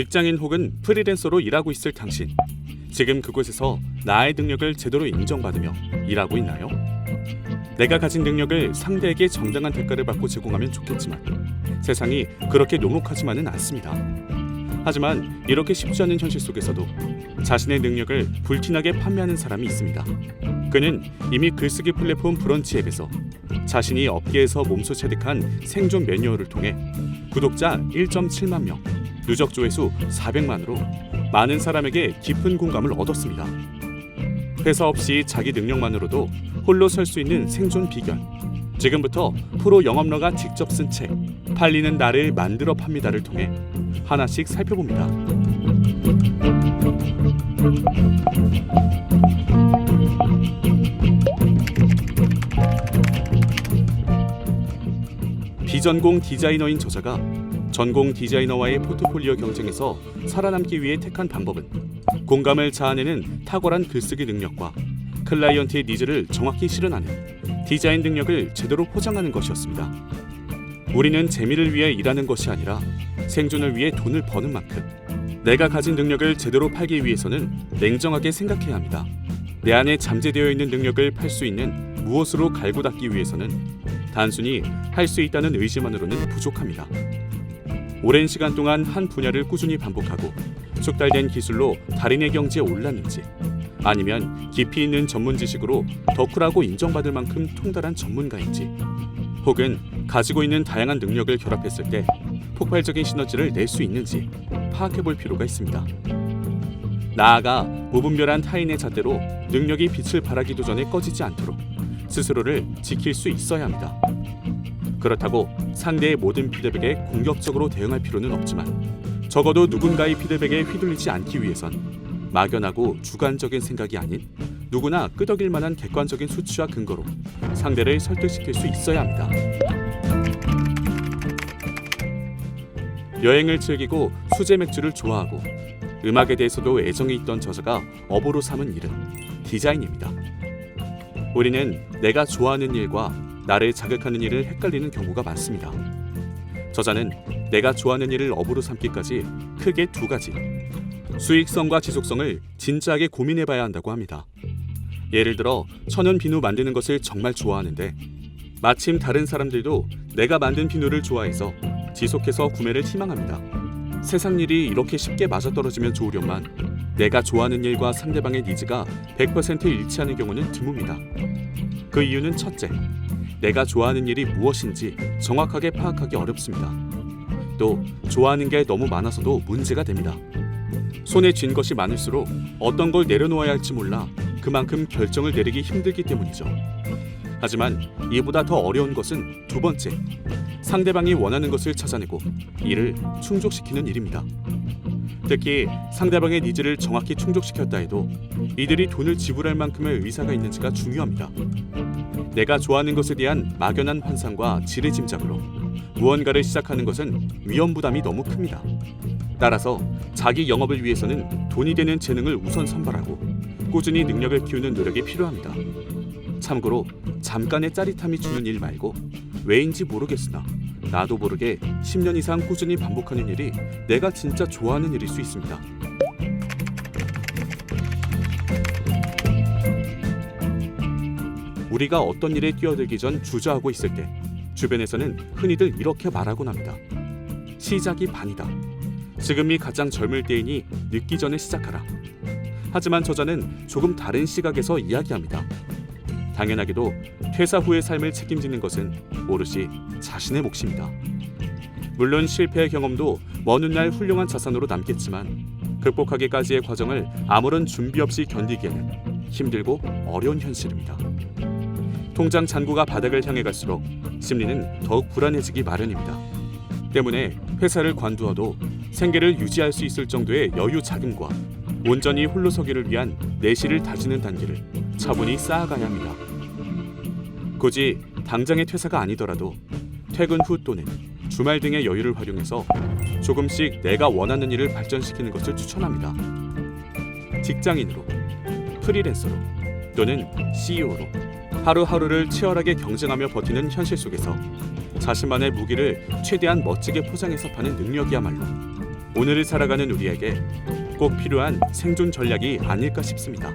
직장인 혹은 프리랜서로 일하고 있을 당신, 지금 그곳에서 나의 능력을 제대로 인정받으며 일하고 있나요? 내가 가진 능력을 상대에게 정당한 대가를 받고 제공하면 좋겠지만 세상이 그렇게 녹록하지만은 않습니다. 하지만 이렇게 쉽지 않은 현실 속에서도 자신의 능력을 불티나게 판매하는 사람이 있습니다. 그는 이미 글쓰기 플랫폼 브런치 앱에서 자신이 업계에서 몸소 체득한 생존 매뉴얼을 통해 구독자 1.7만 명, 누적 조회수 400만으로 많은 사람에게 깊은 공감을 얻었습니다. 회사 없이 자기 능력만으로도 홀로 설 수 있는 생존 비결. 지금부터 프로 영업러가 직접 쓴 책 팔리는 나를 만들어 팝니다를 통해 하나씩 살펴봅니다. 비전공 디자이너인 저자가 전공 디자이너와의 포트폴리오 경쟁에서 살아남기 위해 택한 방법은 공감을 자아내는 탁월한 글쓰기 능력과 클라이언트의 니즈를 정확히 실현하는 디자인 능력을 제대로 포장하는 것이었습니다. 우리는 재미를 위해 일하는 것이 아니라 생존을 위해 돈을 버는 만큼 내가 가진 능력을 제대로 팔기 위해서는 냉정하게 생각해야 합니다. 내 안에 잠재되어 있는 능력을 팔 수 있는 무엇으로 갈고 닦기 위해서는 단순히 할 수 있다는 의지만으로는 부족합니다. 오랜 시간 동안 한 분야를 꾸준히 반복하고 숙달된 기술로 달인의 경지에 올랐는지, 아니면 깊이 있는 전문 지식으로 덕후라고 인정받을 만큼 통달한 전문가인지, 혹은 가지고 있는 다양한 능력을 결합했을 때 폭발적인 시너지를 낼 수 있는지 파악해볼 필요가 있습니다. 나아가 무분별한 타인의 잣대로 능력이 빛을 발하기도 전에 꺼지지 않도록 스스로를 지킬 수 있어야 합니다. 그렇다고 상대의 모든 피드백에 공격적으로 대응할 필요는 없지만 적어도 누군가의 피드백에 휘둘리지 않기 위해선 막연하고 주관적인 생각이 아닌 누구나 끄덕일 만한 객관적인 수치와 근거로 상대를 설득시킬 수 있어야 합니다. 여행을 즐기고 수제 맥주를 좋아하고 음악에 대해서도 애정이 있던 저자가 업으로 삼은 일은 디자인입니다. 우리는 내가 좋아하는 일과 나를 자극하는 일을 헷갈리는 경우가 많습니다. 저자는 내가 좋아하는 일을 업으로 삼기까지 크게 두 가지, 수익성과 지속성을 진지하게 고민해봐야 한다고 합니다. 예를 들어 천연 비누 만드는 것을 정말 좋아하는데 마침 다른 사람들도 내가 만든 비누를 좋아해서 지속해서 구매를 희망합니다. 세상 일이 이렇게 쉽게 맞아떨어지면 좋으련만 내가 좋아하는 일과 상대방의 니즈가 100% 일치하는 경우는 드뭅니다. 그 이유는 첫째, 내가 좋아하는 일이 무엇인지 정확하게 파악하기 어렵습니다. 또 좋아하는 게 너무 많아서도 문제가 됩니다. 손에 쥔 것이 많을수록 어떤 걸 내려놓아야 할지 몰라 그만큼 결정을 내리기 힘들기 때문이죠. 하지만 이보다 더 어려운 것은 두 번째, 상대방이 원하는 것을 찾아내고 이를 충족시키는 일입니다. 특히 상대방의 니즈를 정확히 충족시켰다 해도 이들이 돈을 지불할 만큼의 의사가 있는지가 중요합니다. 내가 좋아하는 것에 대한 막연한 환상과 지레짐작으로 무언가를 시작하는 것은 위험 부담이 너무 큽니다. 따라서 자기 영업을 위해서는 돈이 되는 재능을 우선 선발하고 꾸준히 능력을 키우는 노력이 필요합니다. 참고로 잠깐의 짜릿함이 주는 일 말고 왜인지 모르겠으나 나도 모르게 10년 이상 꾸준히 반복하는 일이 내가 진짜 좋아하는 일일 수 있습니다. 우리가 어떤 일에 뛰어들기 전 주저하고 있을 때 주변에서는 흔히들 이렇게 말하곤 합니다. 시작이 반이다. 지금이 가장 젊을 때이니 늦기 전에 시작하라. 하지만 저자는 조금 다른 시각에서 이야기합니다. 당연하게도 퇴사 후의 삶을 책임지는 것은 오롯이 자신의 몫입니다. 물론 실패의 경험도 먼 훗날 훌륭한 자산으로 남겠지만 극복하기까지의 과정을 아무런 준비 없이 견디기에는 힘들고 어려운 현실입니다. 통장 잔고가 바닥을 향해 갈수록 심리는 더욱 불안해지기 마련입니다. 때문에 회사를 관두어도 생계를 유지할 수 있을 정도의 여유 자금과 온전히 홀로 서기를 위한 내실을 다지는 단계를 차분히 쌓아가야 합니다. 굳이 당장의 퇴사가 아니더라도 퇴근 후 또는 주말 등의 여유를 활용해서 조금씩 내가 원하는 일을 발전시키는 것을 추천합니다. 직장인으로, 프리랜서로 또는 CEO로 하루하루를 치열하게 경쟁하며 버티는 현실 속에서 자신만의 무기를 최대한 멋지게 포장해서 파는 능력이야말로 오늘을 살아가는 우리에게 꼭 필요한 생존 전략이 아닐까 싶습니다.